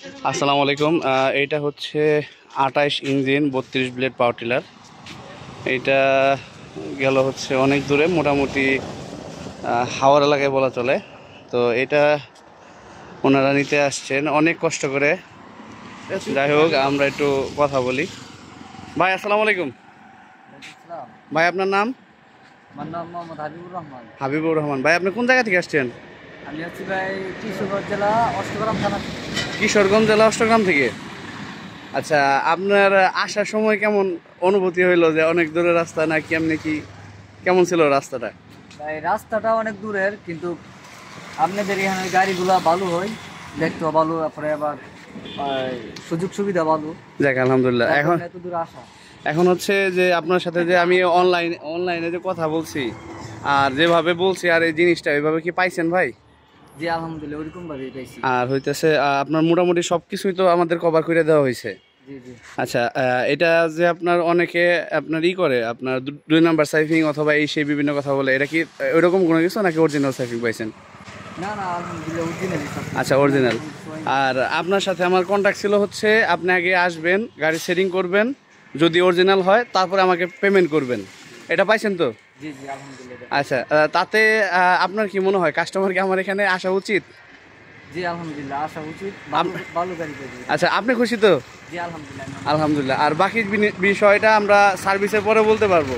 আসসালামু আলাইকুম। এইটা হচ্ছে 28 ইঞ্জিন 32 ব্লেড পাওয়ার টিলার। এইটা গেল হচ্ছে অনেক দূরে, মোটামুটি হাওড় এলাকায় বলা চলে। তো এটা ওনারা নিতে আসছেন অনেক কষ্ট করে। যাই হোক, আমরা একটু কথা বলি। ভাই আসসালামু আলাইকুম। ভাই আপনার নাম? আমার নাম মোহাম্মদ হাবিবুর রহমান। হাবিবুর রহমান। ভাই আপনি কোন জায়গা থেকে আসছেন? আমি হচ্ছি ভাই কিশোরগঞ্জ জেলা অষ্টগ্রাম থানা থেকে। কিশোরগঞ্জ জেলা অষ্টগ্রাম থেকে। আচ্ছা, আপনার আসার সময় কেমন অনুভূতি হইলো, যে অনেক দূরের রাস্তা না কেমনি কি, কেমন ছিল রাস্তাটা? ভাই রাস্তাটা অনেক দূরের, কিন্তু আপনাদের এখানে গাড়িগুলা ভালো হয়, দেখতেও ভালো, তারপরে আবার সুযোগ সুবিধা ভালো। যাক আলহামদুলিল্লাহ। এখন এত দূর আসা, এখন হচ্ছে যে আপনার সাথে যে আমি অনলাইনে যে কথা বলছি আর যেভাবে বলছি, আর এই জিনিসটা ওইভাবে কি পাইছেন ভাই? জি আলহামদুলিল্লাহ ওইরকম ভাবেই পাইছি। আর হইতেছে আপনার মোটামুটি সব কিছুই তো আমাদের কভার করে দেওয়া হয়েছে। জি জি। আচ্ছা, এটা যে আপনার অনেকে আপনার করে আপনার 2 নাম্বার সাইফিং অথবা এই সেই বিভিন্ন কথা বলে, এটা কি ওইরকম কোনো কিছু নাকি অরিজিনাল সাইফিং পাইছেন? না না আলহামদুলিল্লাহ অরিজিনালই। আচ্ছা, অরিজিনাল। আর আপনার সাথে আমার কন্ট্যাক্ট ছিল হচ্ছে আপনি আগে আসবেন, গাড়ি সেটিং করবেন, যদি অরিজিনাল হয় তারপরে আমাকে পেমেন্ট করবেন। এটা পাইছেন তো? জি জি আলহামদুলিল্লাহ। আচ্ছা, তাতে আপনার কি মনে হয় কাস্টমার কি আমার এখানে আসা উচিত? জি আলহামদুলিল্লাহ আসা উচিত, ভালো ভালো গাড়ি পাইছি। আচ্ছা, আপনি খুশি তো? জি আলহামদুলিল্লাহ। আলহামদুলিল্লাহ। আর বাকি বিষয়টা আমরা সার্ভিসের পরে বলতে পারবো,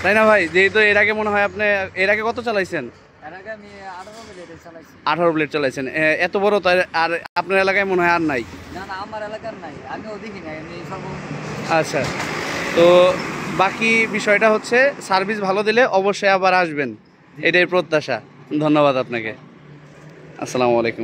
তাই না ভাই? যেহেতু এর আগে মনে হয় আপনি এর আগে কত চালাইছেন? এর আগে আমি 18 মিনিটে চালাইছি। 18 ব্লেড চালাইছেন। এত বড় তো আর আপনার এলাকায় মনে হয় আর নাই। না না আমার এলাকার নাই, আমিও দেখি নাই, আমি আচ্ছা, তো বাকি বিষয়টা হচ্ছে সার্ভিস ভালো দিলে অবশ্যই আবার আসবেন, এটাই প্রত্যাশা। ধন্যবাদ আপনাকে। আসসালামু আলাইকুম।